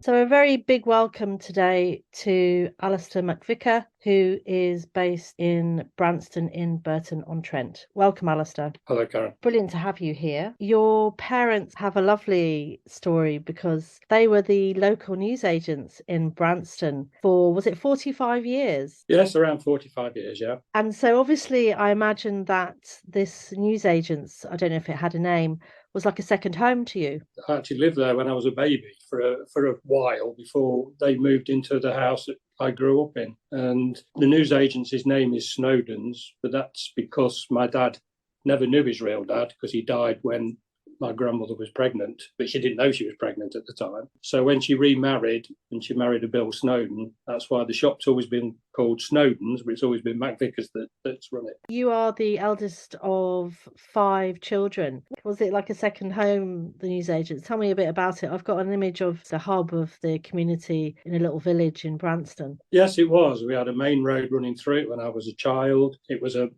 So a very big welcome today to Alastair MacVicar, who is based in Branston in Burton-on-Trent. Welcome, Alastair. Hello, Karen. Brilliant to have you here. Your parents have a lovely story because they were the local newsagents in Branston for, was it 45 years? Yes, around 45 years, yeah. And so obviously I imagine that this newsagents, I don't know if it had a name, was like a second home to you. I actually lived there when I was a baby for a while before they moved into the house that I grew up in. And the newsagent's name is Snowdon's, but that's because my dad never knew his real dad because he died when my grandmother was pregnant, but she didn't know she was pregnant at the time. So when she remarried and she married a Bill Snowdon, that's why the shop's always been called Snowdon's, but it's always been MacVicars that's run it. You are the eldest of 5 children. Was it like a second home, the newsagents? Tell me a bit about it. I've got an image of the hub of the community in a little village in Branston. Yes, it was. We had a main road running through it when I was a child. It was a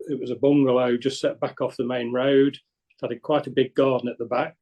bungalow just set back off the main road. It had quite a big garden at the back,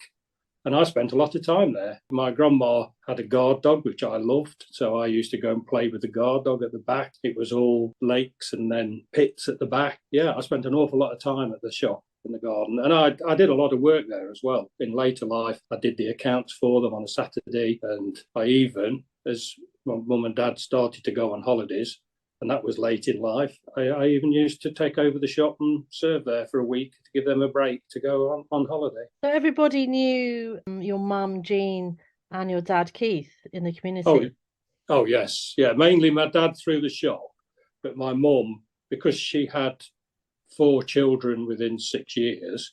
and I spent a lot of time there. My grandma had a guard dog, which I loved, so I used to go and play with the guard dog at the back. It was all lakes and then pits at the back. Yeah, I spent an awful lot of time at the shop in the garden, and I did a lot of work there as well. In later life, I did the accounts for them on a Saturday, and I even, as my mum and dad started to go on holidays, and that was late in life, I even used to take over the shop and serve there for a week to give them a break to go on holiday. So everybody knew your mum, Jayne, and your dad, Keith, in the community? Oh, yes. Yeah, mainly my dad through the shop, but my mum, because she had 4 children within 6 years,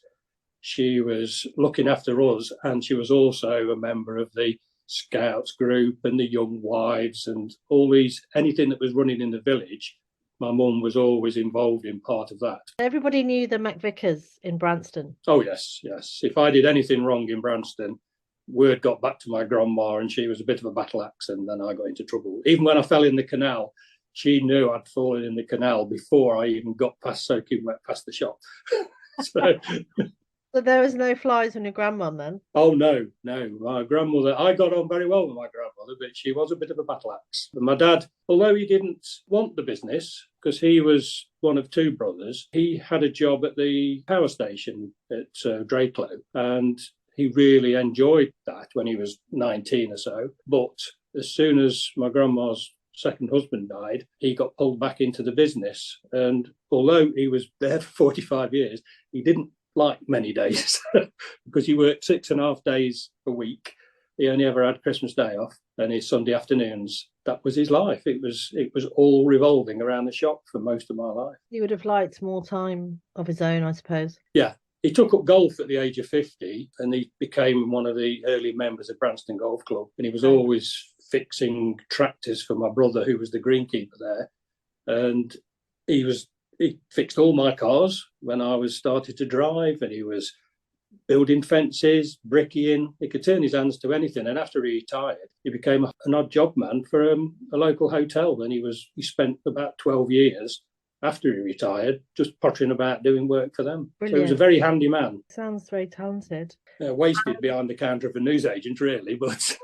she was looking after us, and she was also a member of the Scouts group and the Young Wives and all these, anything that was running in the village. My mum was always involved in part of that. Everybody knew the MacVicars in Branston? Oh, yes. If I did anything wrong in Branston, word got back to my grandma, and she was a bit of a battle axe, and then I got into trouble. Even when I fell in the canal, she knew I'd fallen in the canal before I even got past soaking wet past the shop. So... So there was no flies on your grandmum then? Oh, no. My grandmother, I got on very well with my grandmother, but she was a bit of a battle axe. And my dad, although he didn't want the business, because he was one of 2 brothers, he had a job at the power station at Drakelow, and he really enjoyed that when he was 19 or so. But as soon as my grandma's second husband died, he got pulled back into the business. And although he was there for 45 years, he didn't like many days because he worked 6.5 days a week. He only ever had Christmas Day off and his Sunday afternoons. That was his life. It was all revolving around the shop for most of my life. He would have liked more time of his own, I suppose. Yeah. He took up golf at the age of 50 and he became one of the early members of Branston Golf Club. And he was always fixing tractors for my brother, who was the greenkeeper there. And he fixed all my cars when I was started to drive, and he was building fences, brickying. He could turn his hands to anything. And after he retired, he became an odd job man for a local hotel. And he spent about 12 years after he retired just pottering about doing work for them. Brilliant. So he was a very handy man. Sounds very talented. Wasted behind the counter of a newsagent, really, but...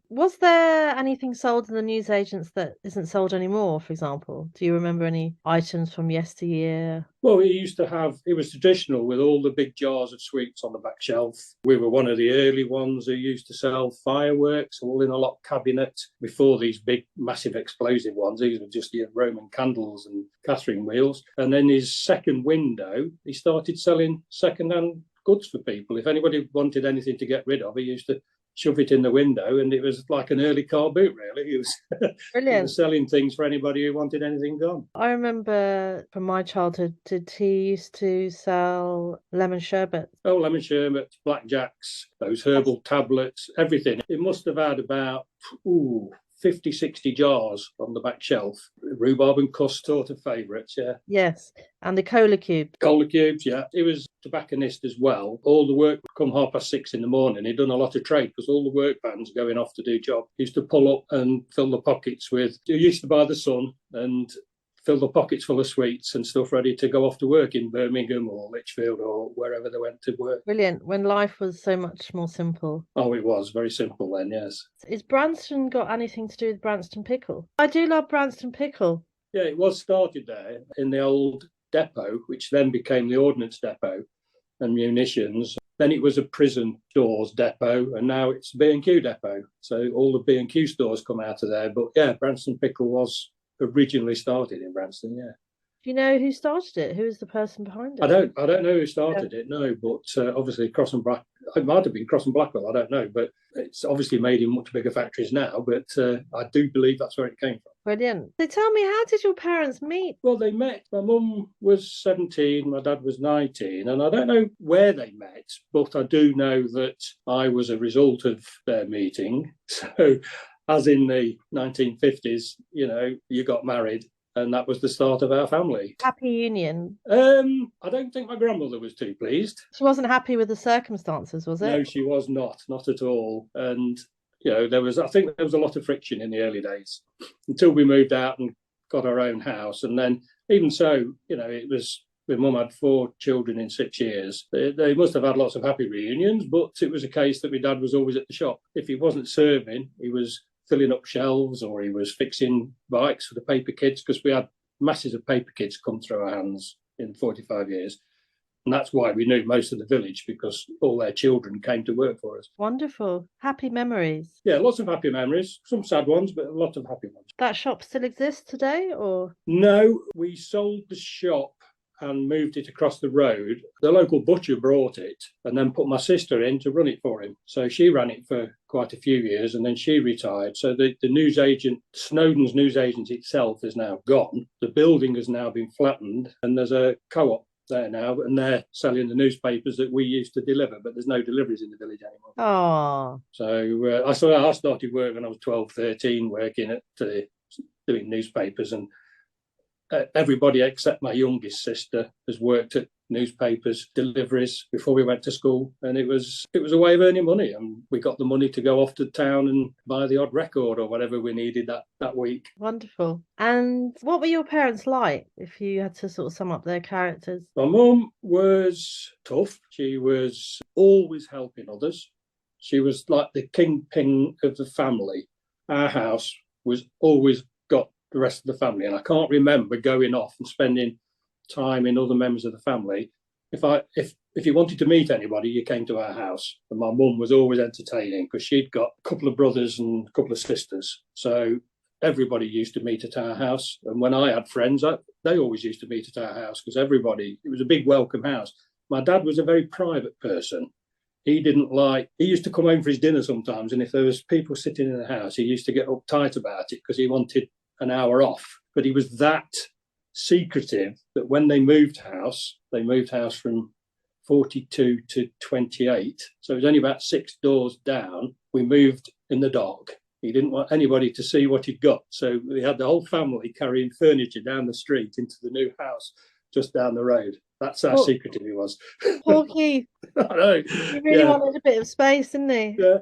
Was there anything sold in the newsagents that isn't sold anymore, for example? Do you remember any items from yesteryear? Well, it was traditional with all the big jars of sweets on the back shelf. We were one of the early ones who used to sell fireworks all in a locked cabinet before these big, massive explosive ones. These were just your Roman candles and Catherine wheels. And then his second window, he started selling second-hand goods for people. If anybody wanted anything to get rid of, he used to shove it in the window, and it was like an early car boot, really. He was, Brilliant. He was selling things for anybody who wanted anything gone. I remember from my childhood, he used to sell lemon sherbet? Oh, lemon sherbet, blackjacks, those herbal tablets, everything. It must have had about 50, 60 jars on the back shelf. Rhubarb and custard sort of favourites, yeah. Yes, and the cola cube. Cola cubes, yeah. He was a tobacconist as well. All the work would come 6:30 in the morning. He'd done a lot of trade because all the work vans going off to do job. He used to pull up and fill the pockets with, he used to buy the Sun and fill the pockets full of sweets and stuff ready to go off to work in Birmingham or Lichfield or wherever they went to work. Brilliant. When life was so much more simple. Oh, it was very simple then, yes. Is Branston got anything to do with Branston pickle? I do love Branston pickle. Yeah, it was started there in the old depot, which then became the ordnance depot and munitions. Then it was a prison stores depot, and now it's a B&Q depot. So all the B&Q stores come out of there. But yeah, Branston Pickle was originally started in Branston, yeah. Do you know who started it? Who is the person behind it? I don't know who started it, no, but obviously Cross and Black, it might have been Cross and Blackwell, I don't know, but it's obviously made in much bigger factories now, but I do believe that's where it came from. Brilliant. So tell me, how did your parents meet? Well, they met. My mum was 17, my dad was 19, and I don't know where they met, but I do know that I was a result of their meeting. So, as in the 1950s, you got married, and that was the start of our family. Happy union. I don't think my grandmother was too pleased. She wasn't happy with the circumstances, was it? No, she was not at all. And I think there was a lot of friction in the early days until we moved out and got our own house. And then even so, it was, my mum had 4 children in 6 years. They must have had lots of happy reunions, but it was a case that my dad was always at the shop. If he wasn't serving, he was filling up shelves or he was fixing bikes for the paper kids, because we had masses of paper kids come through our hands in 45 years. And that's why we knew most of the village, because all their children came to work for us. Wonderful. Happy memories. Yeah, lots of happy memories. Some sad ones, but a lot of happy ones. That shop still exists today, or? No, we sold the shop and moved it across the road. The local butcher brought it and then put my sister in to run it for him. So she ran it for quite a few years and then she retired. So the newsagent, Snowden's newsagent itself is now gone. The building has now been flattened and there's a co-op there now, and they're selling the newspapers that we used to deliver, but there's no deliveries in the village anymore. Oh. So I started work when I was 12, 13, working at doing newspapers, and everybody except my youngest sister has worked at newspapers deliveries before we went to school, and it was a way of earning money, and we got the money to go off to town and buy the odd record or whatever we needed that week. Wonderful. And what were your parents like, if you had to sort of sum up their characters? My mum was tough. She was always helping others. She was like the kingpin of the family. Our house was always got the rest of the family, and I can't remember going off and spending time in other members of the family. If you wanted to meet anybody, you came to our house, and my mum was always entertaining because she'd got a couple of brothers and a couple of sisters, so everybody used to meet at our house. And when I had friends, they always used to meet at our house because it was a big welcome house. My dad was a very private person. He used to come home for his dinner sometimes, and if there was people sitting in the house, he used to get uptight about it because he wanted an hour off. But he was that secretive that when they moved house from 42 to 28, so it was only about 6 doors down. We moved in the dark. He didn't want anybody to see what he'd got, so we had the whole family carrying furniture down the street into the new house just down the road. That's how secretive he was. Poor Keith. I know. He really wanted a bit of space, didn't he? Yeah,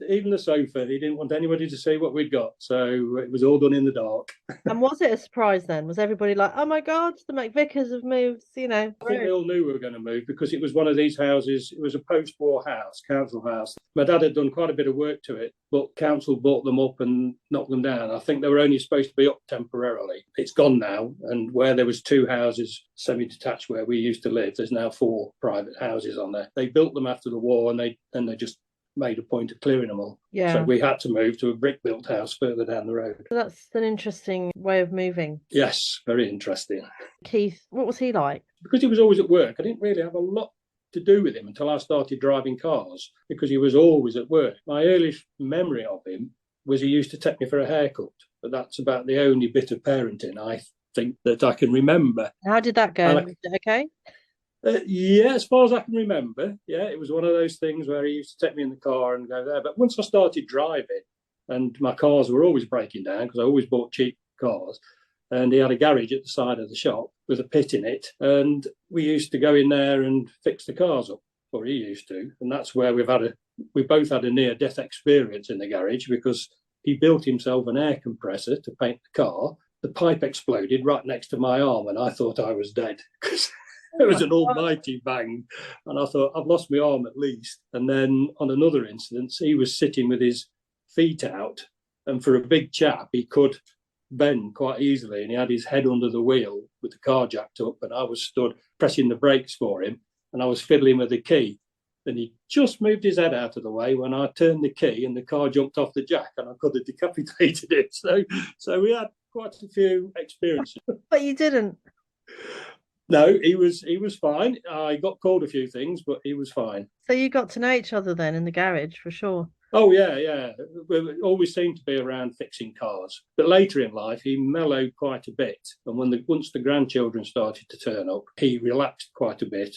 even the sofa, he didn't want anybody to see what we'd got. So it was all done in the dark. And was it a surprise then? Was everybody like, oh my God, the MacVicars have moved, I think they all knew we were going to move because it was one of these houses. It was a post-war house, council house. My dad had done quite a bit of work to it, but council bought them up and knocked them down. I think they were only supposed to be up temporarily. It's gone now. And where there was 2 houses, semi-detached, where we used to live, there's now 4 private houses on there. They built them after the war, and they just made a point of clearing them all. Yeah. So we had to move to a brick-built house further down the road. That's an interesting way of moving. Yes, very interesting. Keith, what was he like? Because he was always at work, I didn't really have a lot to do with him until I started driving cars, because he was always at work. My earliest memory of him was he used to take me for a haircut, but that's about the only bit of parenting I think that I can remember. How did that go? Was it okay? Yeah, as far as I can remember. Yeah, it was one of those things where he used to take me in the car and go there. But once I started driving, and my cars were always breaking down because I always bought cheap cars, and he had a garage at the side of the shop with a pit in it, and we used to go in there and fix the cars up, or he used to. And that's where we both had a near-death experience in the garage, because he built himself an air compressor to paint the car. the pipe exploded right next to my arm, and I thought I was dead because it was an almighty bang. And I thought, I've lost my arm at least. And then on another instance, he was sitting with his feet out, and for a big chap, he could bend quite easily, and he had his head under the wheel with the car jacked up, and I was stood pressing the brakes for him, and I was fiddling with the key. And he just moved his head out of the way when I turned the key, and the car jumped off the jack, and I could have decapitated it. So we had quite a few experiences. But you didn't. No, he was fine. I got called a few things, but he was fine. So you got to know each other then in the garage for sure. Oh yeah. We always seemed to be around fixing cars. But later in life, he mellowed quite a bit. And once the grandchildren started to turn up, he relaxed quite a bit.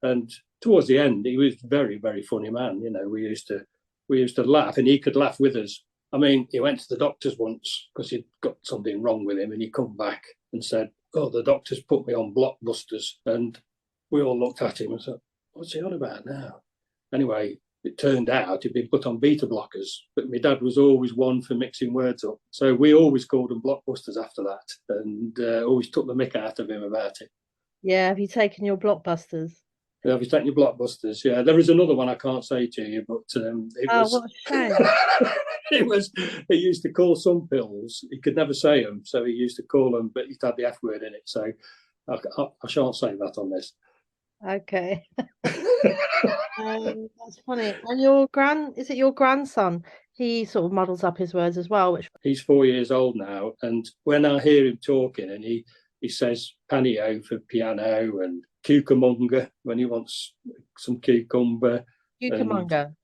And towards the end, he was a very, very funny man. You know, we used to laugh, and he could laugh with us. I mean, he went to the doctors once because he'd got something wrong with him, and he come back and said, "Oh, the doctor's put me on blockbusters." And we all looked at him and said, "What's he on about now?" Anyway, it turned out he'd been put on beta blockers, but my dad was always one for mixing words up. So we always called them blockbusters after that, and always took the mick out of him about it. Yeah, have you taken your blockbusters? Yeah, have you taken your blockbusters? Yeah, there is another one I can't say to you, but What a shame. He used to call some pills. He could never say them, so he used to call them, but he'd had the F word in it. So I shan't say that on this. Okay. That's funny. And is it your grandson? He sort of muddles up his words as well, which He's 4 years old now, and when I hear him talking, and he says panio for piano and cucamonga when he wants some cucumber. cucamonga.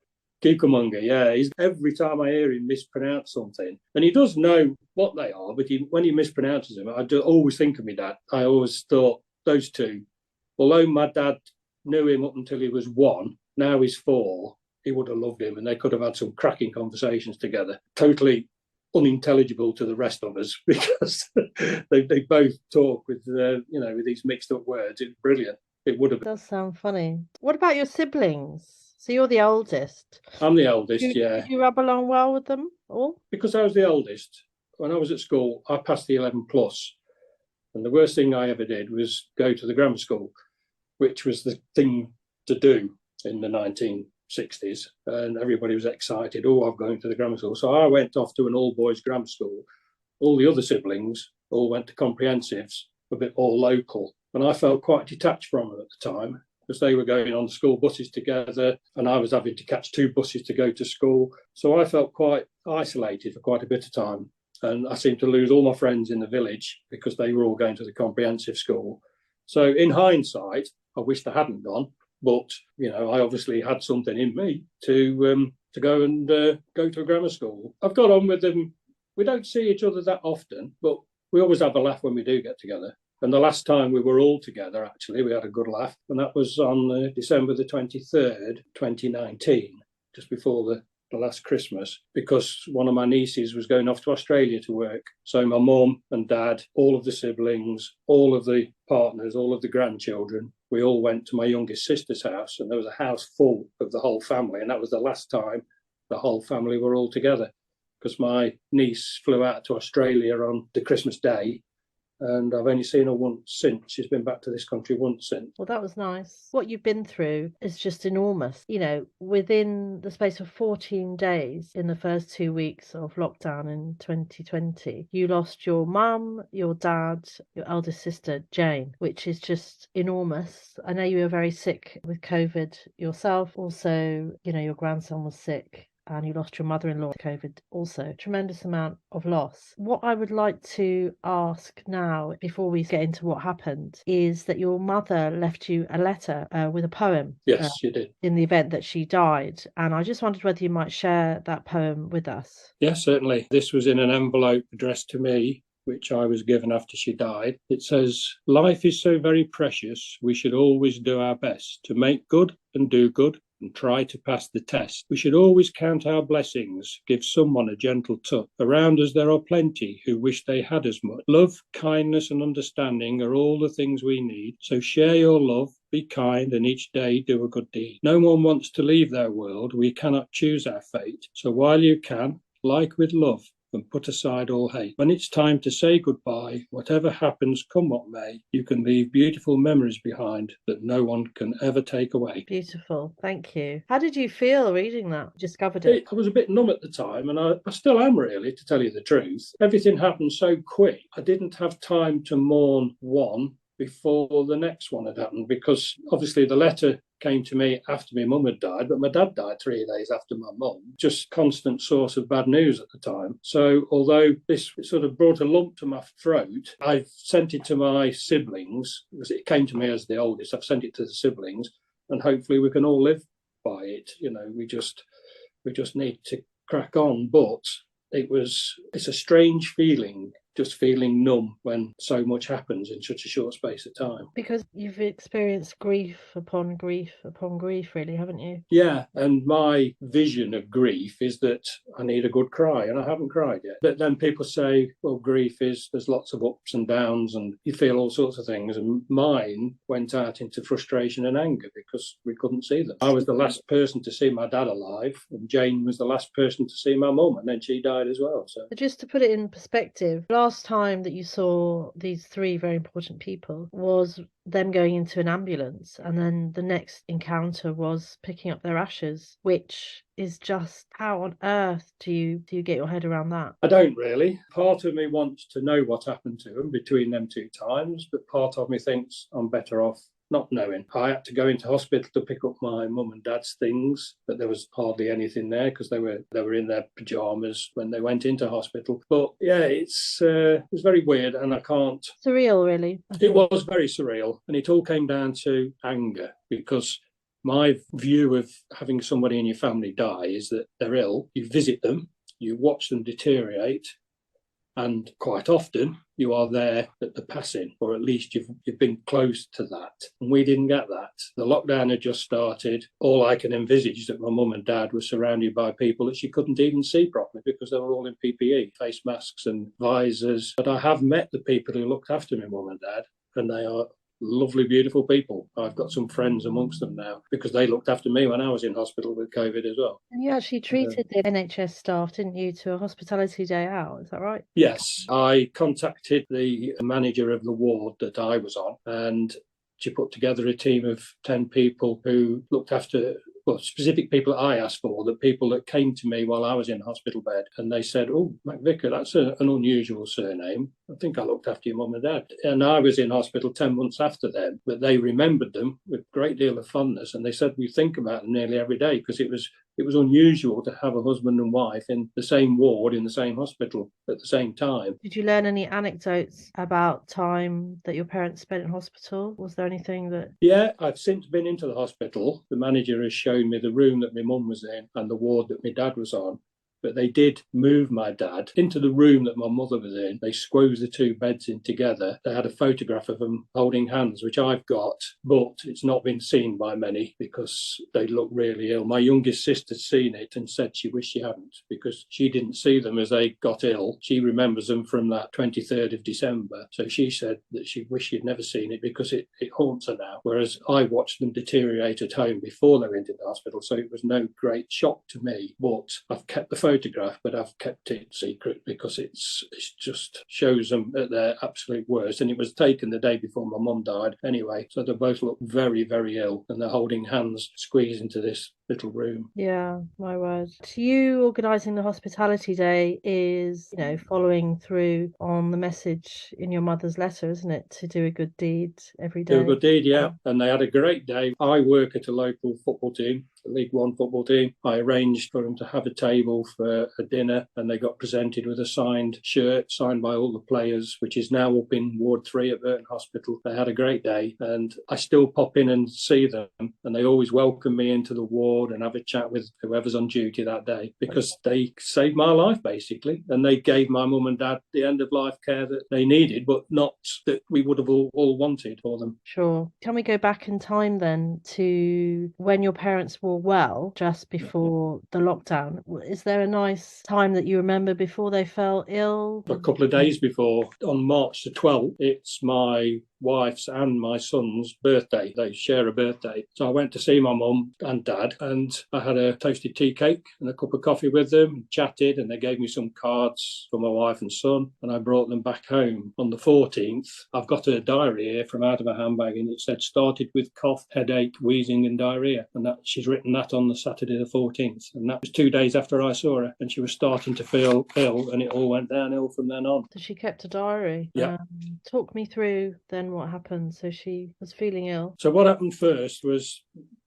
Cucamonga, yeah. Every time I hear him mispronounce something, and he does know what they are, but when he mispronounces them, I do always think of my dad. I always thought those two, although my dad knew him up until he was 1, now he's 4, he would have loved him, and they could have had some cracking conversations together. Totally unintelligible to the rest of us because they both talk with with these mixed up words. It's brilliant. It would have been. Does sound funny. What about your siblings? So you're the oldest. I'm the eldest, yeah. Did you rub along well with them all? Because I was the eldest, when I was at school, I passed the 11 plus. And the worst thing I ever did was go to the grammar school, which was the thing to do in the 1960s. And everybody was excited. Oh, I'm going to the grammar school. So I went off to an all-boys grammar school. All the other siblings all went to comprehensives, a bit more local. And I felt quite detached from them at the time, because they were going on school buses together and I was having to catch 2 buses to go to school. So I felt quite isolated for quite a bit of time. And I seemed to lose all my friends in the village because they were all going to the comprehensive school. So in hindsight, I wished I hadn't gone. But, I obviously had something in me to go and go to a grammar school. I've got on with them. We don't see each other that often, but we always have a laugh when we do get together. And the last time we were all together, actually, we had a good laugh. And that was on December the 23rd, 2019, just before the last Christmas, because one of my nieces was going off to Australia to work. So my mum and dad, all of the siblings, all of the partners, all of the grandchildren, we all went to my youngest sister's house, and there was a house full of the whole family. And that was the last time the whole family were all together, because my niece flew out to Australia on the Christmas Day. And I've only seen her once since. She's been back to this country once since. Well, that was nice. What you've been through is just enormous. Within the space of 14 days in the first 2 weeks of lockdown in 2020, you lost your mum, your dad, your eldest sister, Jayne, which is just enormous. I know you were very sick with COVID yourself. Also, your grandson was sick. And you lost your mother-in-law to COVID also. Tremendous amount of loss. What I would like to ask now, before we get into what happened, is that your mother left you a letter with a poem. Yes, she did. In the event that she died. And I just wondered whether you might share that poem with us. Yes, certainly. This was in an envelope addressed to me, which I was given after she died. It says, "Life is so very precious, we should always do our best to make good and do good, and try to pass the test. We should always count our blessings, give someone a gentle touch. Around us there are plenty who wish they had as much. Love, kindness and understanding are all the things we need. So share your love, be kind, and each day do a good deed. No one wants to leave their world. We cannot choose our fate. So while you can, like with love, and put aside all hate. When it's time to say goodbye, whatever happens, come what may, you can leave beautiful memories behind that no one can ever take away. Beautiful. Thank you. How did you feel reading that? Discovered it? I was a bit numb at the time, and I still am, really, to tell you the truth. Everything happened so quick. I didn't have time to mourn one before the next one had happened, because obviously the letter came to me after my mum had died, but my dad died 3 days after my mum. Just constant source of bad news at the time. So although this sort of brought a lump to my throat, I sent it to my siblings, because it came to me as the oldest. I've sent it to the siblings, and hopefully we can all live by it. You know, we just need to crack on. But it's a strange feeling, just feeling numb when so much happens in such a short space of time. Because you've experienced grief upon grief upon grief, really, haven't you? Yeah, and my vision of grief is that I need a good cry, and I haven't cried yet. But then people say, well, grief is, there's lots of ups and downs, and you feel all sorts of things. And mine went out into frustration and anger because we couldn't see them. I was the last person to see my dad alive, and Jayne was the last person to see my mum, and then she died as well. So just to put it in perspective, last time that you saw these 3 very important people was them going into an ambulance, and then the next encounter was picking up their ashes, which is just, how on earth do you get your head around that? I don't really. Part of me wants to know what happened to them between them 2 times, but part of me thinks I'm better off not knowing. I had to go into hospital to pick up my mum and dad's things, but there was hardly anything there because they were in their pajamas when they went into hospital. But yeah, it was very weird, and I can't. Surreal, really. It was very surreal, and it all came down to anger, because my view of having somebody in your family die is that they're ill. You visit them, you watch them deteriorate, and quite often you are there at the passing, or at least you've been close to that. And we didn't get that. The lockdown had just started. All I can envisage is that my mum and dad were surrounded by people that she couldn't even see properly because they were all in PPE, face masks and visors. But I have met the people who looked after my mum and dad, and they are lovely, beautiful people. I've got some friends amongst them now because they looked after me when I was in hospital with COVID as well. And you actually treated the NHS staff, didn't you, to a hospitality day out? Is that right? Yes, I contacted the manager of the ward that I was on, and she put together a team of 10 people who looked after, well, specific people that I asked for, the people that came to me while I was in hospital bed, and they said, oh, MacVicar, that's an unusual surname. I think I looked after your mum and dad. And I was in hospital 10 months after them, but they remembered them with a great deal of fondness, and they said we think about them nearly every day because it was unusual to have a husband and wife in the same ward in the same hospital at the same time. Did you learn any anecdotes about time that your parents spent in hospital? Was there anything that... Yeah, I've since been into the hospital. The manager has shown me the room that my mum was in and the ward that my dad was on. But they did move my dad into the room that my mother was in. They squoze the 2 beds in together. They had a photograph of them holding hands, which I've got, but it's not been seen by many because they look really ill. My youngest sister's seen it and said she wished she hadn't because she didn't see them as they got ill. She remembers them from that 23rd of December. So she said that she wished she'd never seen it because it haunts her now. Whereas I watched them deteriorate at home before they went into the hospital. So it was no great shock to me, but I've kept the photograph, but I've kept it secret because it just shows them at their absolute worst. And it was taken the day before my mum died anyway. So they both look very, very ill, and they're holding hands, squeezed into this little room. Yeah, my word. To you, organising the hospitality day is, following through on the message in your mother's letter, isn't it? To do a good deed every day. Do a good deed, yeah. And they had a great day. I work at a local football team, a League One football team. I arranged for them to have a table for a dinner, and they got presented with a signed shirt signed by all the players, which is now up in Ward 3 at Burton Hospital. They had a great day, and I still pop in and see them, and they always welcome me into the ward and have a chat with whoever's on duty that day because they saved my life, basically, and they gave my mum and dad the end-of-life care that they needed, but not that we would have all wanted for them. Sure. Can we go back in time then to when your parents were well, just before the lockdown? Is there a nice time that you remember before they fell ill? A couple of days before, on March the 12th, it's my wife's and my son's birthday. They share a birthday. So I went to see my mum and dad, and I had a toasted tea cake and a cup of coffee with them, chatted, and they gave me some cards for my wife and son, and I brought them back home. On the 14th, I've got a diary here from out of a handbag, and it said started with cough, headache, wheezing and diarrhea. And that she's written that on the Saturday the 14th. And that was 2 days after I saw her, and she was starting to feel ill, and it all went downhill from then on. So she kept a diary. Yeah. Talk me through then what happened. So she was feeling ill. So what happened first was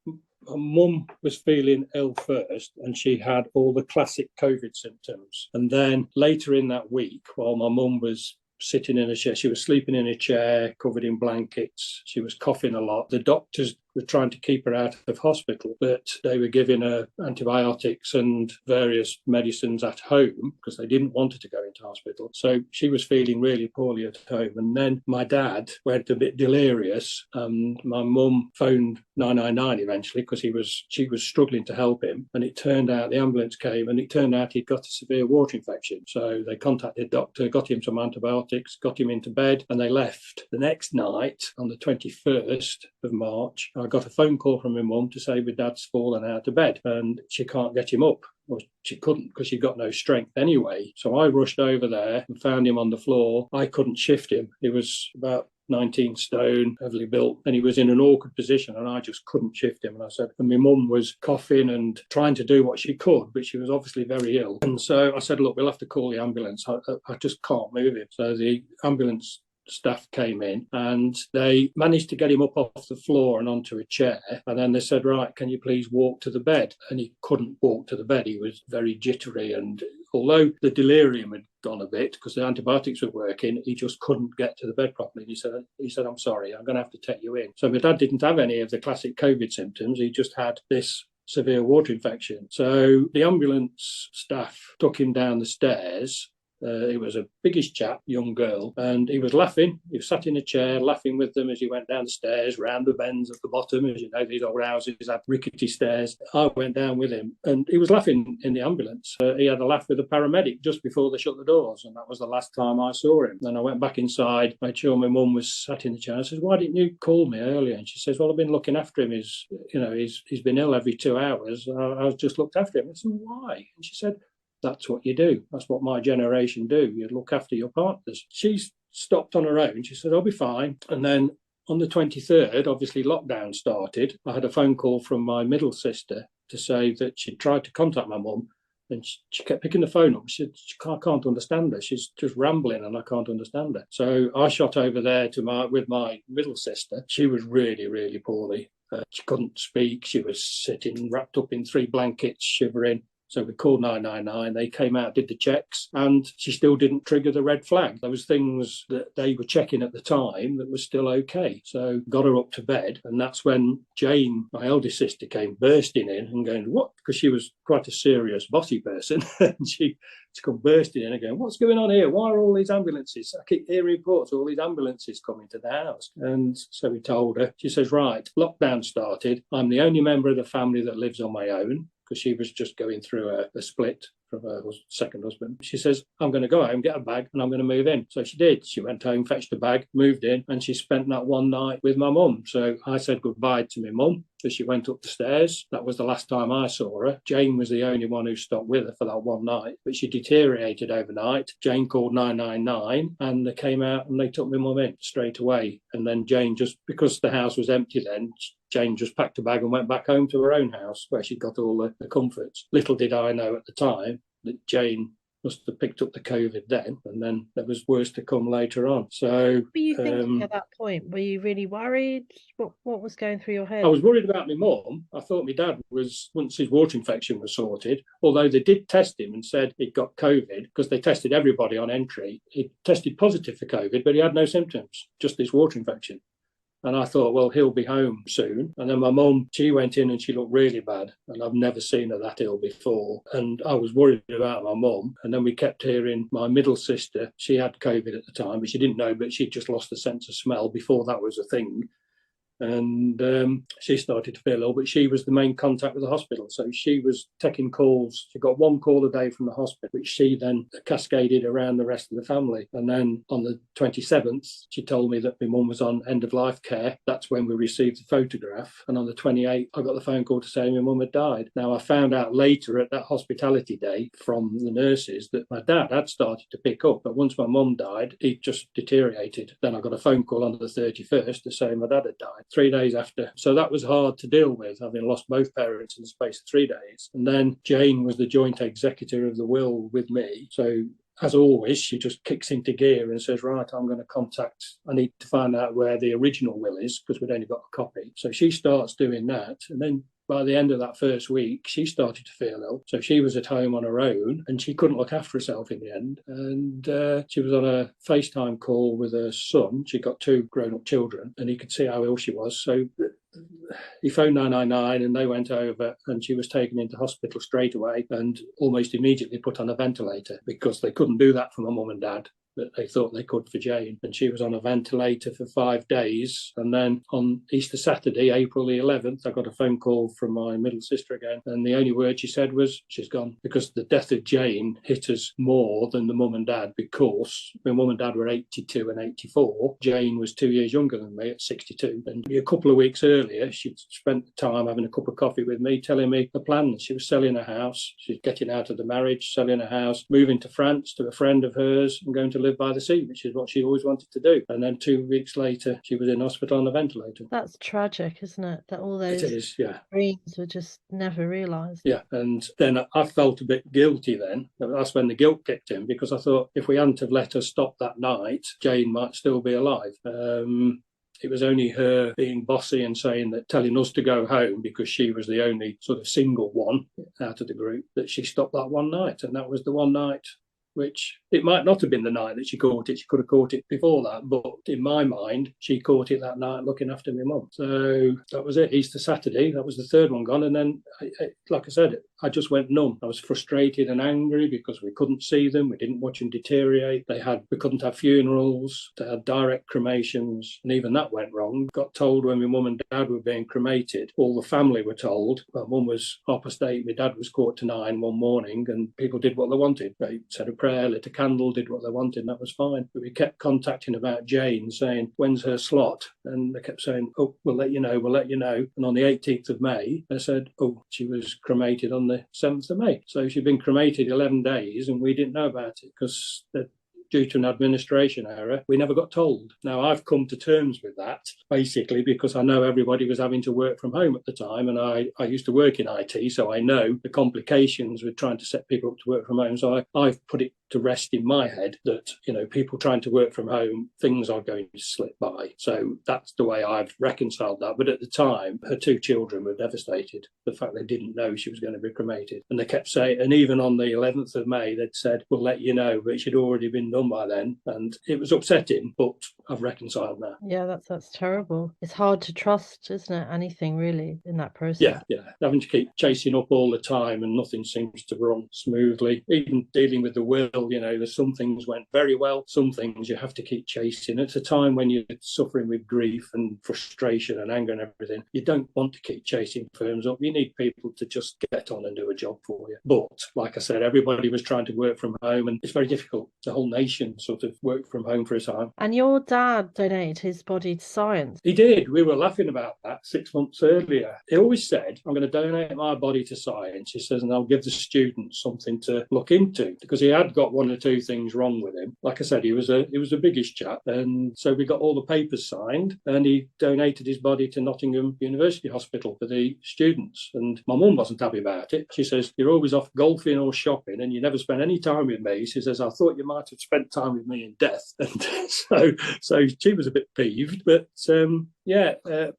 my mum was feeling ill first, and she had all the classic COVID symptoms. And then later in that week, while my mum was sitting in a chair, she was sleeping in a chair covered in blankets, she was coughing a lot. The doctors were trying to keep her out of hospital, but they were giving her antibiotics and various medicines at home because they didn't want her to go into hospital. So she was feeling really poorly at home. And then my dad went a bit delirious, and my mum phoned 999 eventually because she was struggling to help him. And it turned out the ambulance came, and it turned out he'd got a severe water infection. So they contacted the doctor, got him some antibiotics, got him into bed, and they left. The next night, on the 21st of March, I got a phone call from my mum to say my dad's fallen out of bed and she can't get him up. Well, she couldn't because she'd got no strength anyway. So I rushed over there and found him on the floor. I couldn't shift him. He was about 19 stone, heavily built, and he was in an awkward position, and I just couldn't shift him. And I said, and my mum was coughing and trying to do what she could, but she was obviously very ill. And so I said, look, we'll have to call the ambulance. I just can't move him. So the ambulance staff came in and they managed to get him up off the floor and onto a chair. And then they said, right, can you please walk to the bed? And he couldn't walk to the bed. He was very jittery, and although the delirium had gone a bit because the antibiotics were working, he just couldn't get to the bed properly. And he said, I'm sorry, I'm going to have to take you in. So my dad didn't have any of the classic COVID symptoms. He just had this severe water infection. So the ambulance staff took him down the stairs. He was a biggish chap, young girl, and he was laughing. He was sat in a chair, laughing with them as he went down the stairs, round the bends at the bottom. As you know, these old houses have rickety stairs. I went down with him, and he was laughing in the ambulance. He had a laugh with the paramedic just before they shut the doors, and that was the last time I saw him. Then I went back inside, made sure my mum was sat in the chair. I said, why didn't you call me earlier? And she says, well, I've been looking after him. He's been ill every 2 hours. I've just looked after him. I said, why? And she said, that's what you do. That's what my generation do. You look after your partners. She's stopped on her own. She said, I'll be fine. And then on the 23rd, obviously lockdown started. I had a phone call from my middle sister to say that she'd tried to contact my mum, and she kept picking the phone up. She said, I can't understand her. She's just rambling and I can't understand her. So I shot over there with my middle sister. She was really, really poorly. She couldn't speak. She was sitting wrapped up in 3 blankets, shivering. So we called 999, they came out, did the checks, and she still didn't trigger the red flag. There was things that they were checking at the time that was still okay. So got her up to bed, and that's when Jayne, my eldest sister, came bursting in and going, what? Because she was quite a serious, bossy person. And she come bursting in and going, what's going on here? Why are all these ambulances? I keep hearing reports, all these ambulances coming to the house. And so we told her, she says, right, lockdown started. I'm the only member of the family that lives on my own, because she was just going through a split from her second husband. She says, I'm going to go home, get a bag, and I'm going to move in. So she did. She went home, fetched a bag, moved in, and she spent that one night with my mum. So I said goodbye to my mum as she went up the stairs. That was the last time I saw her. Jayne was the only one who stopped with her for that one night, but she deteriorated overnight. Jayne called 999, and they came out and they took my mum in straight away. And then Jayne, just because the house was empty then, Jayne just packed a bag and went back home to her own house where she'd got all the comforts. Little did I know at the time that Jayne must have picked up the COVID then, and then there was worse to come later on. So, what were you thinking at that point? Were you really worried? What was going through your head? I was worried about my mum. I thought my dad was, once his water infection was sorted, although they did test him and said he'd got COVID, because they tested everybody on entry. He tested positive for COVID, but he had no symptoms, just this water infection. And I thought, well, he'll be home soon. And then my mum, she went in and she looked really bad. And I've never seen her that ill before. And I was worried about my mum. And then we kept hearing my middle sister, she had COVID at the time, but she didn't know, but she'd just lost the sense of smell before that was a thing. and she started to feel ill, but she was the main contact with the hospital. So she was taking calls. She got one call a day from the hospital, which she then cascaded around the rest of the family. And then on the 27th, she told me that my mum was on end-of-life care. That's when we received the photograph. And on the 28th, I got the phone call to say my mum had died. Now, I found out later at that hospitality day from the nurses that my dad had started to pick up, but once my mum died, he just deteriorated. Then I got a phone call on the 31st to say my dad had died 3 days after. So that was hard to deal with, having lost both parents in the space of 3 days. And then Jayne was the joint executor of the will with me. So as always, she just kicks into gear and says, right, I need to find out where the original will is, because we'd only got a copy. So she starts doing that. And then by the end of that first week, she started to feel ill. So she was at home on her own and she couldn't look after herself in the end. And she was on a FaceTime call with her son. She got 2 grown-up children and he could see how ill she was. So he phoned 999 and they went over, and she was taken into hospital straight away and almost immediately put on a ventilator, because they couldn't do that for my mum and dad, but they thought they could for Jayne. And she was on a ventilator for 5 days. And then on Easter Saturday, April the 11th, I got a phone call from my middle sister again. And the only word she said was, she's gone. Because the death of Jayne hit us more than the mum and dad, because my mum and dad were 82 and 84. Jayne was 2 years younger than me at 62. And a couple of weeks earlier, she'd spent the time having a cup of coffee with me, telling me the plans. She was selling a house. She's getting out of the marriage, selling a house, moving to France to a friend of hers and going to live by the sea, which is what she always wanted to do. And then 2 weeks later, she was in hospital on a ventilator. That's tragic, isn't it? That all those dreams were just never realised. Yeah, and then I felt a bit guilty then. That's when the guilt kicked in, because I thought if we hadn't have let her stop that night, Jayne might still be alive. It was only her being bossy and telling us to go home, because she was the only sort of single one out of the group, that she stopped that one night. And that was the one night which it might not have been the night that she caught it. She could have caught it before that. But in my mind, she caught it that night looking after my mum. So that was it. Easter Saturday, that was the third one gone. And then, like I said, I just went numb. I was frustrated and angry because we couldn't see them. We didn't watch them deteriorate. We couldn't have funerals. They had direct cremations. And even that went wrong. Got told when my mum and dad were being cremated, all the family were told. My mum was 8:30. My dad was 9:15 one morning, and people did what they wanted. They said a prayer, lit a candle, did what they wanted, and that was fine. But we kept contacting about Jayne, saying, when's her slot? And they kept saying, oh, we'll let you know. And on the 18th of May, they said, oh, she was cremated on the 7th of May. So she'd been cremated 11 days and we didn't know about it because due to an administration error, we never got told. Now, I've come to terms with that, basically, because I know everybody was having to work from home at the time, and I used to work in IT, so I know the complications with trying to set people up to work from home. So I've put it to rest in my head that, people trying to work from home, things are going to slip by. So that's the way I've reconciled that. But at the time, her 2 children were devastated. The fact they didn't know she was going to be cremated. And they kept saying, and even on the 11th of May, they'd said, we'll let you know, but she'd already been done by then. And it was upsetting, but I've reconciled now. Yeah, that's terrible. It's hard to trust, isn't it? Anything really in that process. Yeah. Having to keep chasing up all the time and nothing seems to run smoothly. Even dealing with the will, there's some things went very well. Some things you have to keep chasing. At a time when you're suffering with grief and frustration and anger and everything, you don't want to keep chasing firms up. You need people to just get on and do a job for you. But like I said, everybody was trying to work from home and it's very difficult. The whole nation sort of worked from home for a time. And your dad donated his body to science. He did. We were laughing about that 6 months earlier. He always said, I'm going to donate my body to science. He says, and I'll give the students something to look into, because he had got 1 or 2 things wrong with him. Like I said, he was a biggish chap. And so we got all the papers signed and he donated his body to Nottingham University Hospital for the students. And my mum wasn't happy about it. She says, you're always off golfing or shopping and you never spend any time with me. She says, I thought you might have spent time with me in death. And so she was a bit peeved, but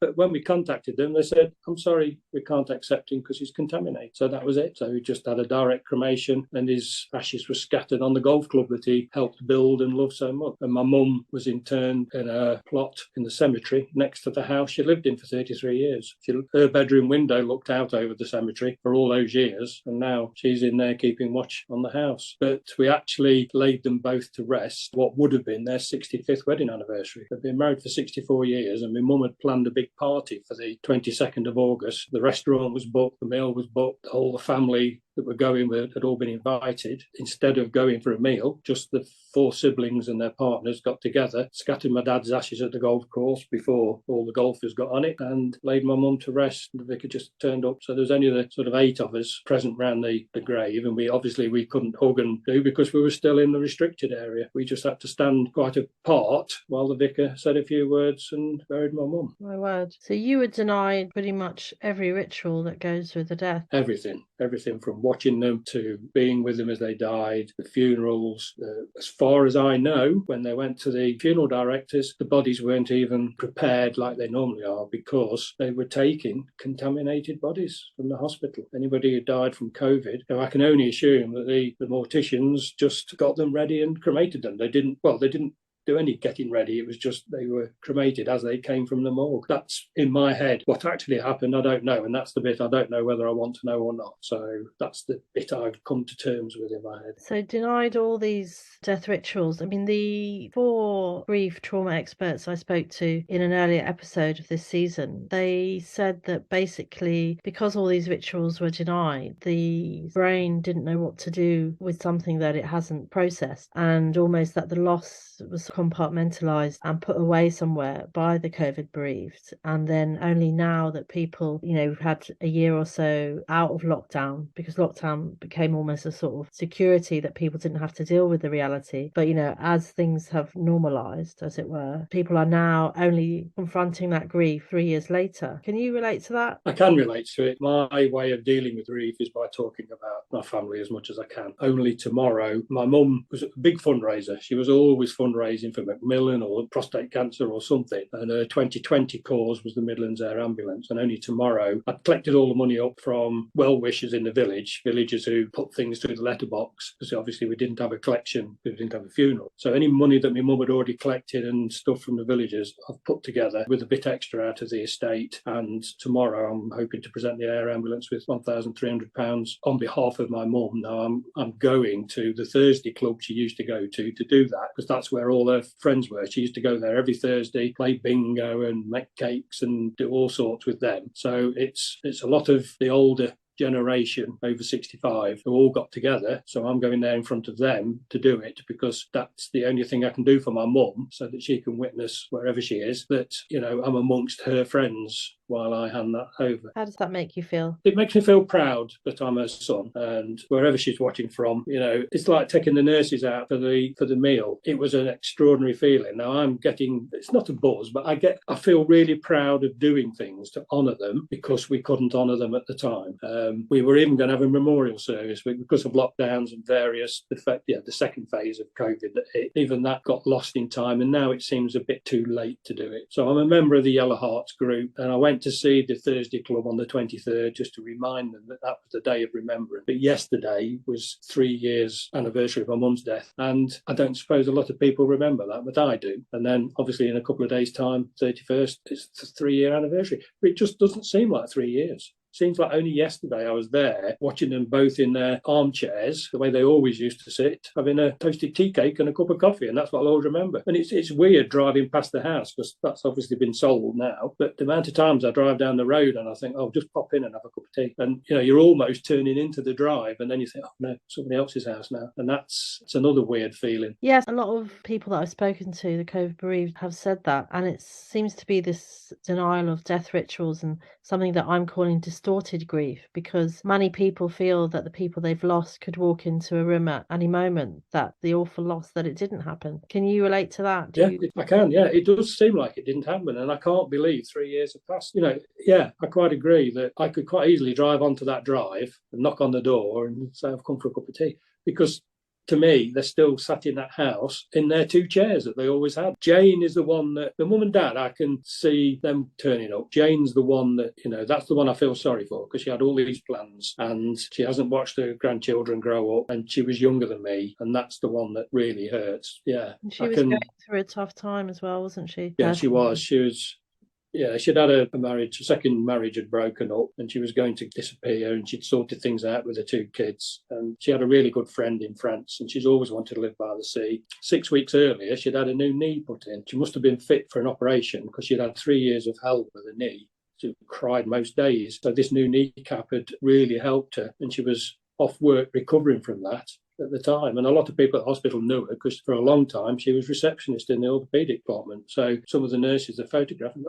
but when we contacted them, they said, I'm sorry, we can't accept him because he's contaminated. So that was it. So he just had a direct cremation and his ashes were scattered on the golf club that he helped build and loved so much. And my mum was interned in a plot in the cemetery next to the house she lived in for 33 years. Her bedroom window looked out over the cemetery for all those years, and now she's in there keeping watch on the house. But we actually laid them both to rest what would have been their 65th wedding anniversary. They've been married for 64 years, and my mum had planned a big party for the 22nd of August. The restaurant was booked, the meal was booked, all the family that were going with had all been invited. Instead of going for a meal, just the 4 siblings and their partners got together, scattered my dad's ashes at the golf course before all the golfers got on it, and laid my mum to rest. The vicar just turned up. So there was only the sort of 8 of us present round the grave, and we couldn't hug and do because we were still in the restricted area. We just had to stand quite apart while the vicar said a few words and buried my mum. My word. So you were denied pretty much every ritual that goes with the death? Everything from watching them to being with them as they died, the funerals. As far as I know, when they went to the funeral directors, the bodies weren't even prepared like they normally are because they were taking contaminated bodies from the hospital. Anybody who died from COVID, I can only assume that the morticians just got them ready and cremated them. They didn't do any getting ready. It was just they were cremated as they came from the morgue. That's in my head. What actually happened, I don't know. And that's the bit I don't know whether I want to know or not. So that's the bit I've come to terms with in my head. So denied all these death rituals. I mean, the 4 grief trauma experts I spoke to in an earlier episode of this season, they said that basically because all these rituals were denied, the brain didn't know what to do with something that it hasn't processed, and almost that the loss was compartmentalized and put away somewhere by the COVID bereaved. And then only now that people, we've had a year or so out of lockdown, because lockdown became almost a sort of security that people didn't have to deal with the reality. But, as things have normalized, as it were, people are now only confronting that grief 3 years later. Can you relate to that? I can relate to it. My way of dealing with grief is by talking about my family as much as I can. Only tomorrow, my mum was a big fundraiser. She was always fundraising for Macmillan or prostate cancer or something. And her 2020 cause was the Midlands Air Ambulance. And only tomorrow, I collected all the money up from well-wishers in the villagers who put things through the letterbox, because obviously we didn't have a collection, we didn't have a funeral. So any money that my mum had already collected and stuff from the villagers, I've put together with a bit extra out of the estate. And tomorrow I'm hoping to present the air ambulance with £1,300 on behalf of my mum. Now I'm going to the Thursday club she used to go to do that, because that's where all her friends were. She used to go there every Thursday, play bingo and make cakes and do all sorts with them. So it's a lot of the older generation over 65 who all got together. So I'm going there in front of them to do it, because that's the only thing I can do for my mum, so that she can witness wherever she is that, I'm amongst her friends while I hand that over. How does that make you feel? It makes me feel proud that I'm her son, and wherever she's watching from, it's like taking the nurses out for the meal. It was an extraordinary feeling. Now I'm getting, it's not a buzz, but I feel really proud of doing things to honour them, because we couldn't honour them at the time. We were even going to have a memorial service, but because of lockdowns and various the second phase of COVID, even that got lost in time, and now it seems a bit too late to do it. So I'm a member of the Yellow Hearts group, and I went to see the Thursday Club on the 23rd just to remind them that was the day of remembering. But yesterday was 3 years anniversary of my mum's death, and I don't suppose a lot of people remember that, but I do. And then obviously in a couple of days' time, 31st, it's the 3-year anniversary. But it just doesn't seem like 3 years. Seems like only yesterday I was there watching them both in their armchairs, the way they always used to sit, having a toasted tea cake and a cup of coffee, and that's what I'll always remember. And it's weird driving past the house, because that's obviously been sold now, but the amount of times I drive down the road and I think, just pop in and have a cup of tea. And, you're almost turning into the drive, and then you think, oh no, somebody else's house now. And it's another weird feeling. Yes, a lot of people that I've spoken to, the COVID bereaved, have said that. And it seems to be this denial of death rituals, and something that I'm calling distorted grief, because many people feel that the people they've lost could walk into a room at any moment, that the awful loss that it didn't happen. Can you relate to that? I can. Yeah, it does seem like it didn't happen, and I can't believe 3 years have passed. I quite agree that I could quite easily drive onto that drive and knock on the door and say, I've come for a cup of tea, because to me, they're still sat in that house in their 2 chairs that they always had. Jayne is the one that, the mum and dad, I can see them turning up. Jayne's the one that, that's the one I feel sorry for, because she had all these plans and she hasn't watched her grandchildren grow up, and she was younger than me, and that's the one that really hurts. Yeah. And she was going through a tough time as well, wasn't she? Yeah, she was. Yeah, she'd had a marriage, a second marriage had broken up, and she was going to disappear, and she'd sorted things out with her 2 kids. And she had a really good friend in France, and she's always wanted to live by the sea. 6 weeks earlier, she'd had a new knee put in. She must have been fit for an operation because she'd had 3 years of hell with her knee. She cried most days. So this new kneecap had really helped her, and she was off work recovering from that at the time. And a lot of people at the hospital knew her because for a long time she was receptionist in the orthopaedic department. So some of the nurses are photographing,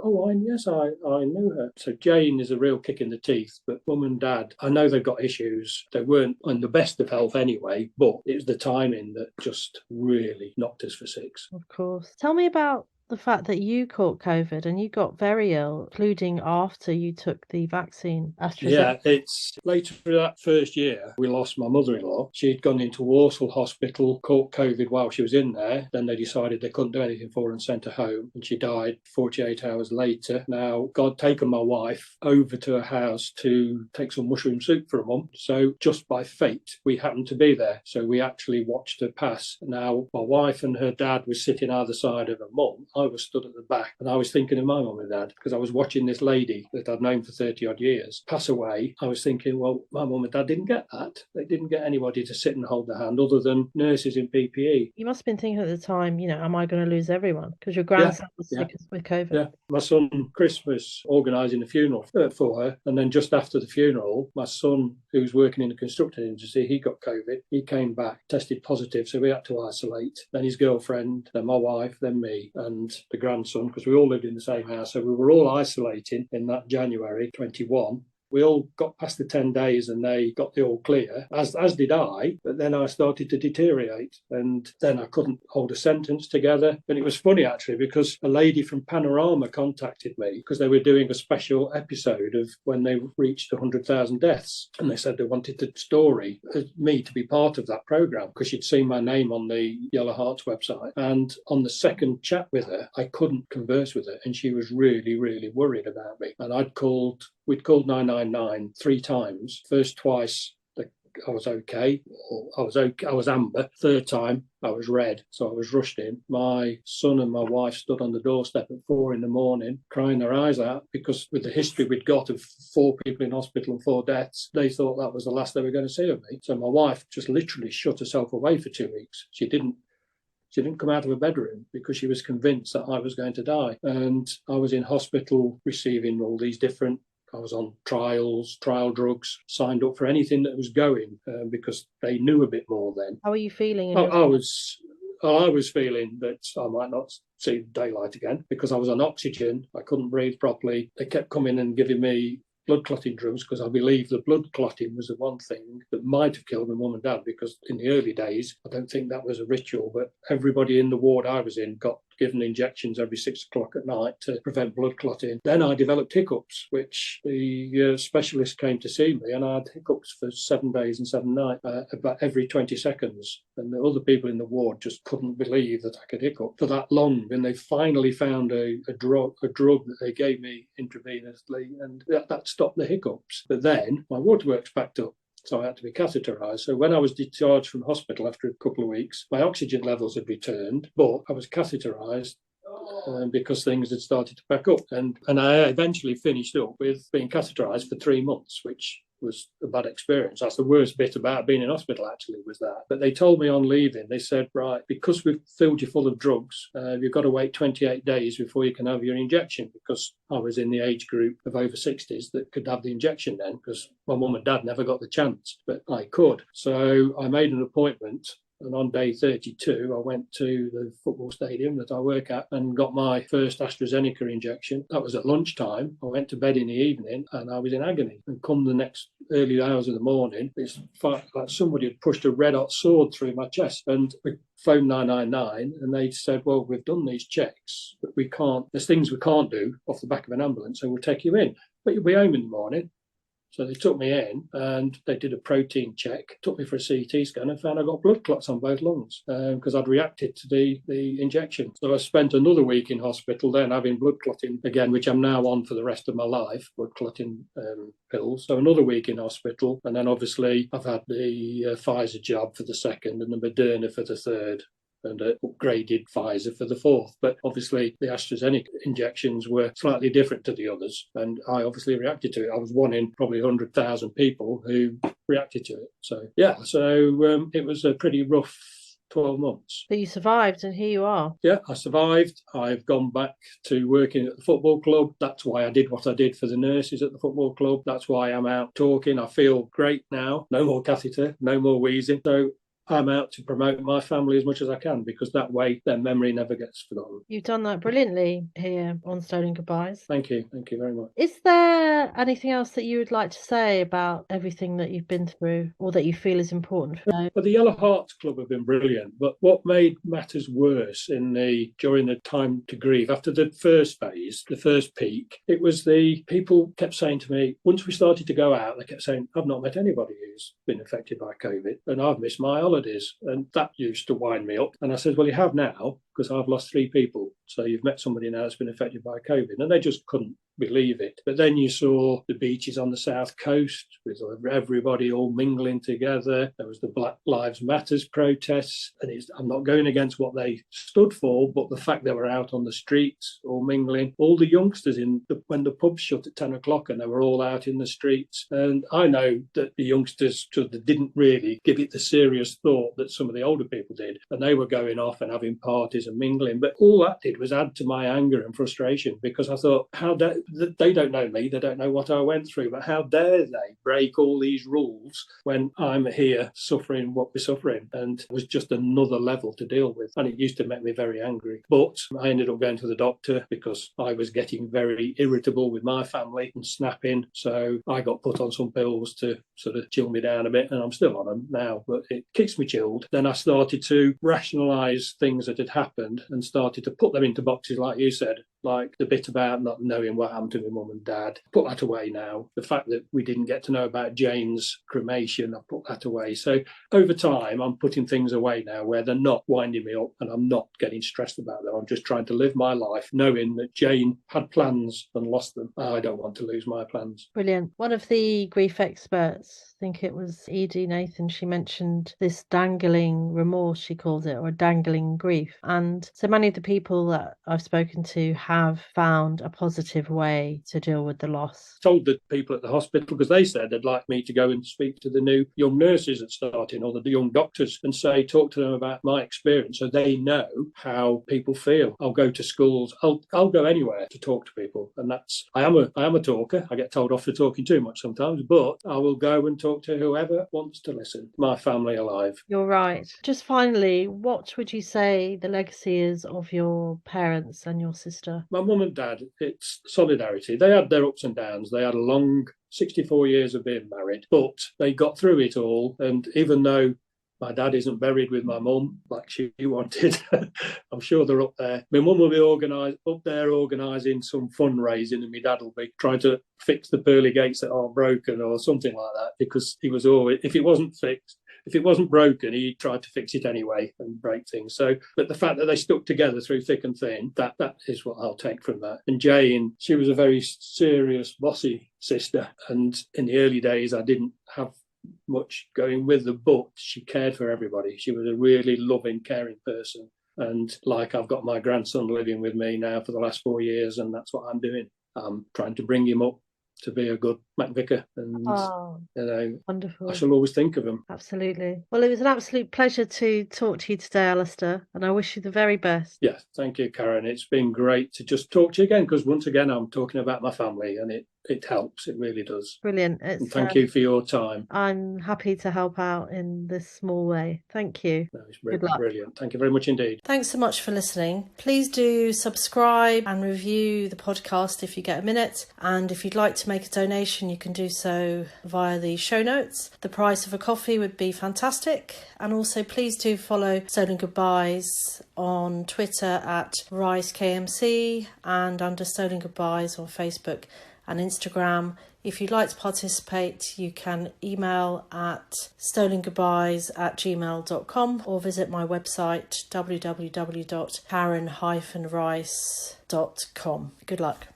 yes, I knew her. So Jayne is a real kick in the teeth. But mum and dad, I know they've got issues. They weren't in the best of health anyway, but it was the timing that just really knocked us for 6. Of course. Tell me about the fact that you caught COVID and you got very ill, including after you took the vaccine, AstraZeneca. Yeah, it's later that first year, we lost my mother-in-law. She'd gone into Walsall Hospital, caught COVID while she was in there. Then they decided they couldn't do anything for her and sent her home. And she died 48 hours later. Now, God taken my wife over to her house to take some mushroom soup for a mum. So just by fate, we happened to be there. So we actually watched her pass. Now, my wife and her dad were sitting either side of her mum. I was stood at the back, and I was thinking of my mum and dad because I was watching this lady that I'd known for 30 odd years pass away. I was thinking, well, my mum and dad didn't get that. They didn't get anybody to sit and hold their hand other than nurses in PPE. You must have been thinking at the time, am I going to lose everyone? Because your grandson was sick with COVID. Yeah, my son Chris was organising a funeral for her, and then just after the funeral, my son, who's working in the construction industry, he got COVID. He came back, tested positive, so we had to isolate. Then his girlfriend, then my wife, then me, and the grandson, because we all lived in the same house. So we were all isolating in that January 21. We all got past the 10 days and they got the all clear, as did I. But then I started to deteriorate, and then I couldn't hold a sentence together. And it was funny, actually, because a lady from Panorama contacted me because they were doing a special episode of when they reached 100,000 deaths. And they said they wanted the story, me to be part of that programme, because she'd seen my name on the Yellow Hearts website. And on the second chat with her, I couldn't converse with her. And she was really, really worried about me. And we'd called 999 3 times. First twice, I was okay. I was amber. Third time, I was red. So I was rushed in. My son and my wife stood on the doorstep at 4 a.m, crying their eyes out, because with the history we'd got of 4 people in hospital and 4 deaths, they thought that was the last they were going to see of me. So my wife just literally shut herself away for 2 weeks. She didn't come out of her bedroom because she was convinced that I was going to die. And I was in hospital receiving all these different, I was on trial drugs, signed up for anything that was going because they knew a bit more then. How are you feeling? I was feeling that I might not see daylight again because I was on oxygen. I couldn't breathe properly. They kept coming and giving me blood clotting drugs because I believe the blood clotting was the one thing that might have killed my mum and dad, because in the early days, I don't think that was a ritual, but everybody in the ward I was in got given injections every 6 o'clock at night to prevent blood clotting. Then I developed hiccups, which the specialist came to see me, and I had hiccups for 7 days and 7 nights, about every 20 seconds. And the other people in the ward just couldn't believe that I could hiccup for that long. And they finally found a drug that they gave me intravenously, and that stopped the hiccups. But then my waterworks backed up. So I had to be catheterised. So when I was discharged from hospital after a couple of weeks, my oxygen levels had returned, but I was catheterised because things had started to back up. And I eventually finished up with being catheterised for 3 months, which was a bad experience. That's the worst bit about being in hospital, actually, was that. But they told me on leaving, they said, right, because we've filled you full of drugs, you've got to wait 28 days before you can have your injection, because I was in the age group of over 60s that could have the injection then, because my mum and dad never got the chance, but I could. So I made an appointment. And on day 32, I went to the football stadium that I work at and got my first AstraZeneca injection. That was at lunchtime. I went to bed in the evening and I was in agony. And come the next early hours of the morning, it's like somebody had pushed a red hot sword through my chest. And we phoned 999 and they said, well, we've done these checks, but there's things we can't do off the back of an ambulance, so we'll take you in. But you'll be home in the morning. So they took me in and they did a protein check, took me for a CT scan and found I got blood clots on both lungs because I'd reacted to the injection. So I spent another week in hospital then having blood clotting again, which I'm now on for the rest of my life, blood clotting pills. So another week in hospital. And then obviously I've had the Pfizer jab for the second and the Moderna for the third. and upgraded Pfizer for the fourth. But obviously the AstraZeneca injections were slightly different to the others, and I obviously reacted to it. I was one in probably 100,000 people who reacted to it. So it was a pretty rough 12 months. But you survived, and here you are. Yeah, I survived. I've gone back to working at the football club. That's why I did what I did for the nurses at the football club. That's why I'm out talking. I feel great now. No more catheter, no more wheezing. So I'm out to promote my family as much as I can, because that way their memory never gets forgotten. You've done that brilliantly here on Stolen Goodbyes. Thank you very much. Is there anything else that you would like to say about everything that you've been through, or that you feel is important for you? But the Yellow Hearts Club have been brilliant, but what made matters worse during the time to grieve, after the first phase, the first peak, it was the people kept saying to me, once we started to go out, they kept saying, I've not met anybody who's been affected by COVID, and I've missed my holidays. And that used to wind me up. And I said, well, you have now, because I've lost 3 people. So you've met somebody now that's been affected by COVID. And they just couldn't believe it. But then you saw the beaches on the south coast with everybody all mingling together. There was the Black Lives Matters protests. And I'm not going against what they stood for, but the fact they were out on the streets all mingling. All the youngsters when the pubs shut at 10 o'clock, and they were all out in the streets. And I know that the youngsters didn't really give it the serious thought that some of the older people did. And they were going off and having parties and mingling. But all that did was add to my anger and frustration, because I thought, they don't know me, they don't know what I went through, but how dare they break all these rules when I'm here suffering what we're suffering? And it was just another level to deal with, and it used to make me very angry. But I ended up going to the doctor because I was getting very irritable with my family and snapping, so I got put on some pills to sort of chill me down a bit, and I'm still on them now, but it keeps me chilled. Then I started to rationalise things that had happened and started to put them into boxes, like you said, like the bit about not knowing what happened to my mum and dad. Put that away now. The fact that we didn't get to know about Jayne's cremation, I put that away. So over time, I'm putting things away now where they're not winding me up, and I'm not getting stressed about them. I'm just trying to live my life knowing that Jayne had plans and lost them. I don't want to lose my plans. Brilliant. One of the grief experts, I think it was Edie Nathan, she mentioned this dangling remorse, she calls it, or dangling grief. And so many of the people that I've spoken to have found a positive way to deal with the loss. Told the people at the hospital, because they said they'd like me to go and speak to the new young nurses that's starting, or the young doctors, and talk to them about my experience, so they know how people feel. I'll go to schools. I'll go anywhere to talk to people, and I am a talker. I get told off for talking too much sometimes, but I will go and talk to whoever wants to listen. My family alive. You're right. Just finally, what would you say the legacy is of your parents and your sister? My mum and dad, it's solidarity. They had their ups and downs. They had a long 64 years of being married, but they got through it all. And even though my dad isn't buried with my mum like she wanted, I'm sure they're up there. My mum will be organising some fundraising, and my dad will be trying to fix the pearly gates that aren't broken or something like that, because he was always, if it wasn't broken, he tried to fix it anyway and break things. So, but the fact that they stuck together through thick and thin, that is what I'll take from that. And Jayne, she was a very serious, bossy sister. And in the early days, I didn't have much going with her, but she cared for everybody. She was a really loving, caring person. And like, I've got my grandson living with me now for the last 4 years, and that's what I'm doing. I'm trying to bring him up to be a good MacVicar, and wonderful. I shall always think of him. Absolutely. Well, it was an absolute pleasure to talk to you today, Alastair, and I wish you the very best. Yes, thank you, Karen. It's been great to just talk to you again, because once again I'm talking about my family, and it helps. It really does. Brilliant. And thank you for your time. I'm happy to help out in this small way. Thank you. No, it's brilliant. Thank you very much indeed. Thanks so much for listening. Please do subscribe and review the podcast if you get a minute. And if you'd like to make a donation, you can do so via the show notes. The price of a coffee would be fantastic. And also please do follow Stolen Goodbyes on Twitter at RiceKMC and under Stolen Goodbyes on Facebook and Instagram. If you'd like to participate, you can email at stolengoodbyes@gmail.com or visit my website www.karen-rice.com. Good luck.